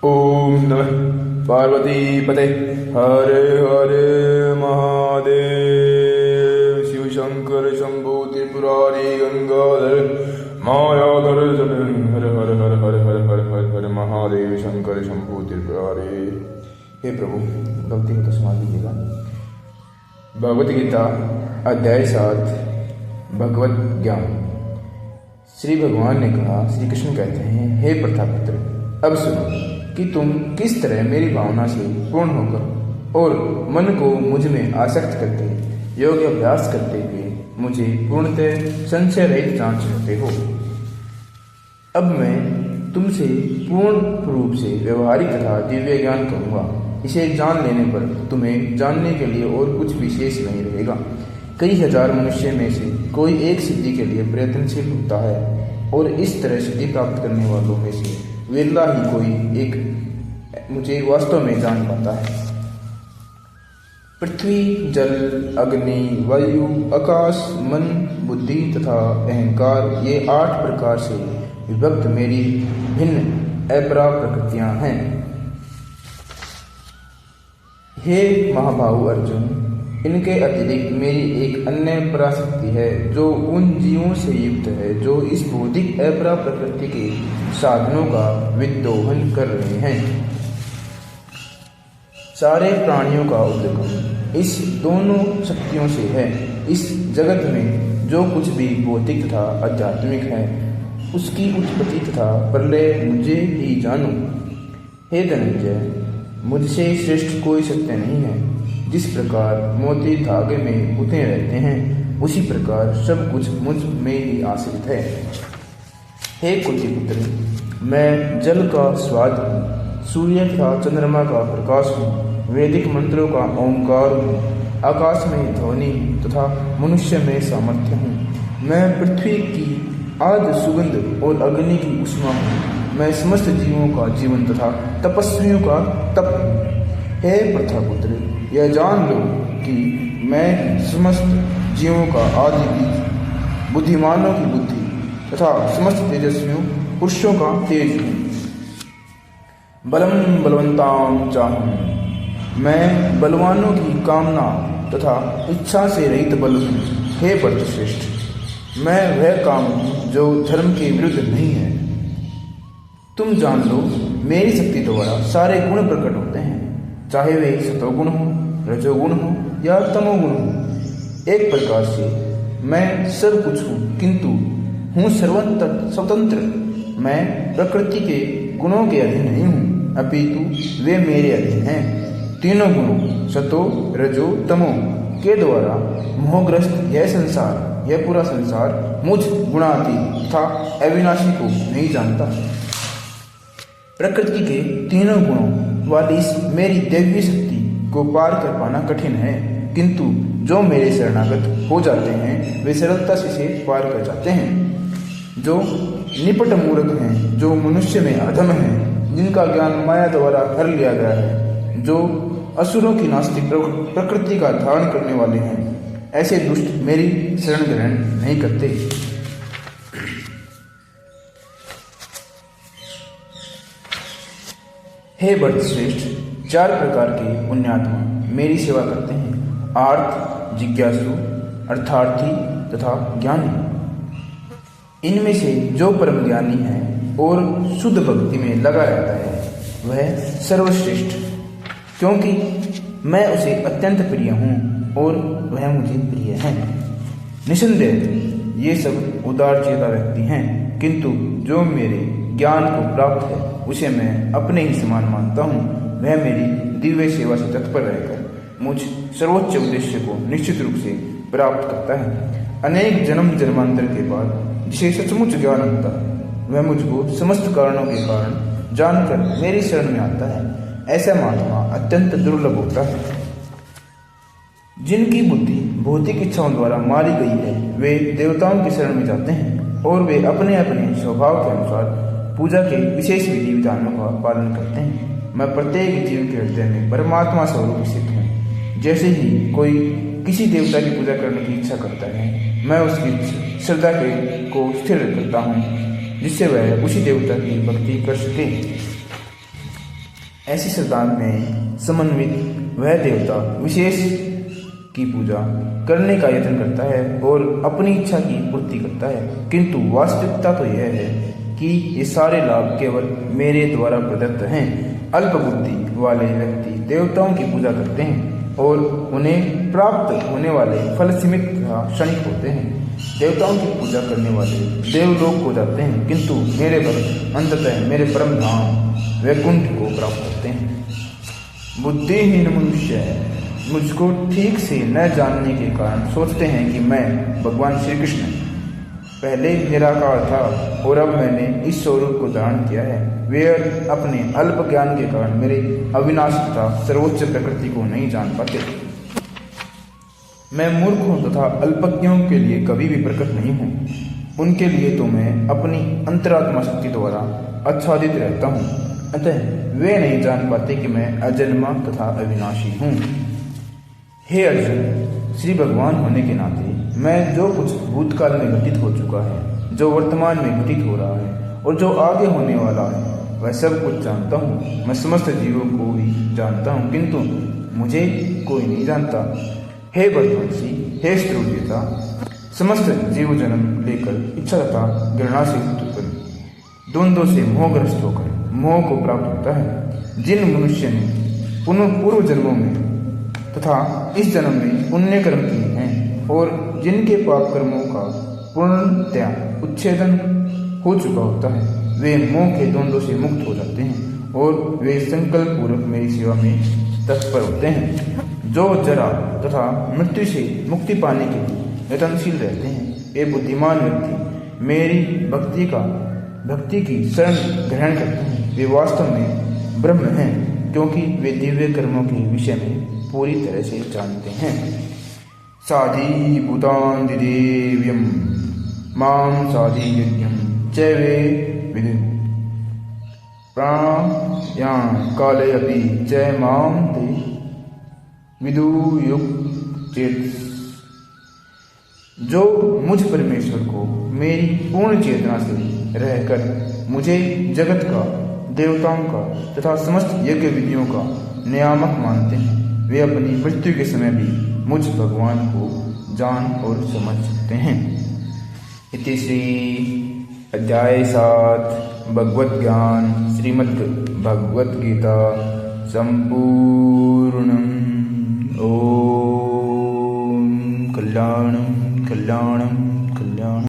ओम नमः पार्वती पते हर हर महादेव। शिव शंकर शंभु त्रिपुरारी गंगाधर मायाधर जन हर हर हर हर हर हर हर हर महादेव शंकर शंभु त्रिपुरारी। हे प्रभु, गलती को तो संभाल लीजिएगा। भगवत गीता अध्याय 7 भगवत ज्ञान। श्री भगवान ने कहा, श्री कृष्ण कहते हैं, हे प्रतापपुत्र, अब सुनो कि तुम किस तरह मेरी भावना से पूर्ण होकर और मन को मुझ में आसक्त करके योग अभ्यास करते हुए मुझे पूर्णतः संशय रहित जान सकते हो। अब मैं तुमसे पूर्ण रूप से व्यवहारिक तथा दिव्य ज्ञान करूँगा। इसे जान लेने पर तुम्हें जानने के लिए और कुछ विशेष नहीं रहेगा। कई हजार मनुष्य में से कोई एक सिद्धि के लिए प्रयत्नशील होता है और इस तरह सिद्धि प्राप्त करने वालों में से विरला ही कोई एक मुझे वास्तव में जान पाता है। पृथ्वी, जल, अग्नि, वायु, आकाश, मन, बुद्धि तथा अहंकार, ये 8 प्रकार से विभक्त मेरी भिन्न अपरा प्रकृतियां हैं। हे महाबाहु अर्जुन, इनके अतिरिक्त मेरी एक अन्य पराशक्ति है जो उन जीवों से युक्त है जो इस भौतिक अपरा प्रकृति के साधनों का विद्रोहन कर रहे हैं। सारे प्राणियों का उद्गम इस दोनों शक्तियों से है। इस जगत में जो कुछ भी भौतिक तथा आध्यात्मिक है उसकी उत्पत्ति तथा प्रलय मुझे ही जानो। हे धनंजय, मुझसे श्रेष्ठ कोई सत्य नहीं है। जिस प्रकार मोती धागे में गुथे रहते हैं उसी प्रकार सब कुछ मुझ में ही आश्रित है। हे कुंतीपुत्र, मैं जल का स्वाद हूँ, सूर्य तथा चंद्रमा का प्रकाश हूँ, वैदिक मंत्रों का ओंकार हूँ, आकाश में ध्वनि तथा मनुष्य में सामर्थ्य हूँ। मैं पृथ्वी की आद्य सुगंध और अग्नि की उष्मा हूँ। मैं समस्त जीवों का जीवन तथा तपस्वियों का तप हूँ। हे प्रथापुत्र, यह जान लो कि मैं समस्त जीवों का आदि बीज, बुद्धिमानों की बुद्धि तथा समस्त तेजस्वियों पुरुषों का तेज हूँ। बलम बलवंताम चाहूँ, मैं बलवानों की कामना तथा इच्छा से रहित बल हूँ। हे वर्तश्रेष्ठ, मैं वह काम हूँ जो धर्म के विरुद्ध नहीं है। तुम जान लो, मेरी शक्ति द्वारा सारे गुण प्रकट होते हैं, चाहे वे सतोगुण हो, रजोगुण हो या तमोगुण हो। एक प्रकार से मैं सब कुछ हूँ, किंतु हूँ स्वतंत्र। मैं प्रकृति के गुणों के अधीन नहीं हूँ, अपितु वे मेरे अधीन हैं। तीनों गुणों सतो, रजो, तमो के द्वारा मोहग्रस्त यह पूरा संसार मुझ गुणातीत तथा अविनाशी को नहीं जानता। प्रकृति के तीनों गुणों वाली इस मेरी दैवीय शक्ति को पार कर पाना कठिन है, किंतु जो मेरे शरणागत हो जाते हैं वे सरलता से इसे पार कर जाते हैं। जो निपट मूर्ख हैं, जो मनुष्य में अधम हैं, जिनका ज्ञान माया द्वारा हर लिया गया है, जो असुरों की नास्तिक प्रकृति का धारण करने वाले हैं, ऐसे दुष्ट मेरी शरण ग्रहण नहीं करते। हे वर्तश्रेष्ठ, 4 प्रकार के पुण्यात्मा मेरी सेवा करते हैं, आर्त, जिज्ञासु, अर्थार्थी तथा ज्ञानी। इनमें से जो परम ज्ञानी है और शुद्ध भक्ति में लगा रहता है वह सर्वश्रेष्ठ, क्योंकि मैं उसे अत्यंत प्रिय हूँ और वह मुझे प्रिय है। निसंदेह ये सब उदार चेता व्यक्ति हैं, किंतु जो मेरे ज्ञान को प्राप्त है उसे मैं अपने ही समान मानता हूँ। वह मेरी दिव्य सेवा से तत्पर रहकर मुझ सर्वोच्च उद्देश्य को निश्चित रूप से प्राप्त करता है। अनेक जन्म जन्मांतर के बाद जिसे सचमुच ज्ञान होता है वह मुझको समस्त कारणों के कारण जानकर मेरी शरण में आता है। ऐसा महात्मा अत्यंत दुर्लभ होता है। जिनकी बुद्धि भौतिक इच्छाओं द्वारा मारी गई है वे देवताओं की शरण में जाते हैं और वे अपने अपने स्वभाव के अनुसार पूजा के विशेष विधि विधानों का पालन करते हैं। मैं प्रत्येक जीव के हृदय में परमात्मा स्वरूप स्थित हूँ। जैसे ही कोई किसी देवता की पूजा करने की इच्छा करता है, मैं उसकी श्रद्धा को स्थिर करता हूँ जिससे वह उसी देवता की भक्ति कर सके। ऐसी श्रद्धा में समन्वित वह देवता विशेष की पूजा करने का यत्न करता है और अपनी इच्छा की पूर्ति करता है, किंतु वास्तविकता तो यह है कि ये सारे लाभ केवल मेरे द्वारा प्रदत्त हैं। अल्प बुद्धि वाले व्यक्ति देवताओं की पूजा करते हैं और उन्हें प्राप्त होने वाले फल सीमित तथा क्षणिक होते हैं। देवताओं की पूजा करने वाले देवलोक को जाते हैं, किंतु मेरे भक्त अंततः मेरे परम धाम वैकुंठ को प्राप्त करते हैं। बुद्धिहीन मनुष्य मुझको ठीक से न जानने के कारण सोचते हैं कि मैं भगवान श्री कृष्ण पहले निराकार था और अब मैंने इस स्वरूप को धारण किया है। वे अपने अल्प ज्ञान के कारण मेरे अविनाशी तथा सर्वोच्च प्रकृति को नहीं जान पाते। मैं मूर्ख हूँ तथा अल्पज्ञों के लिए कभी भी प्रकट नहीं हूँ। उनके लिए तो मैं अपनी अंतरात्मा शक्ति द्वारा आच्छादित रहता हूँ, अतः वे नहीं जान पाते कि मैं अजन्मा तथा अविनाशी हूँ। हे अर्जुन, श्री भगवान होने के नाते मैं जो कुछ भूतकाल में घटित हो चुका है, जो वर्तमान में घटित हो रहा है और जो आगे होने वाला है, वह सब कुछ जानता हूँ। मैं समस्त जीवों को ही जानता हूँ, किंतु मुझे कोई नहीं जानता। हे भरतवंशी, हे स्त्रोदेवता, समस्त जीव जन्म लेकर इच्छा तथा घृणा से उत्पन्न द्वंद्वों से मोहग्रस्त होकर मोह को प्राप्त होता है। जिन मनुष्य ने पूर्व जन्मों में तथा इस जन्म में पुण्य कर्म किए हैं और जिनके पाप कर्मों का पूर्णतया उच्छेदन हो चुका होता है, वे मोह के द्वंद्वों से मुक्त हो जाते हैं और वे संकल्प पूर्वक मेरी सेवा में तत्पर होते हैं। जो जरा तथा मृत्यु से मुक्ति पाने के लिए यत्नशील रहते हैं, ये बुद्धिमान व्यक्ति मेरी भक्ति की शरण ग्रहण करते हैं। वे वास्तव में ब्रह्म हैं, क्योंकि वे दिव्य कर्मों के विषय में पूरी तरह से जानते हैं। साधि भूतान्तिदेव्यम मां साधि यज्ञम च वे विदु प्रायां काले अपि च मां ते विदुयुक्तेत्। जो मुझ परमेश्वर को मेरी पूर्ण चेतना से रहकर मुझे जगत का, देवताओं का तथा समस्त यज्ञ विधियों का नियामक मानते हैं, वे अपनी मृत्यु के समय भी मुझ भगवान को जान और समझ सकते हैं। इति श्री अध्याय 7 भगवत ज्ञान श्रीमद् भगवत गीता संपूर्णम्। ओम कल्याणं कल्याणं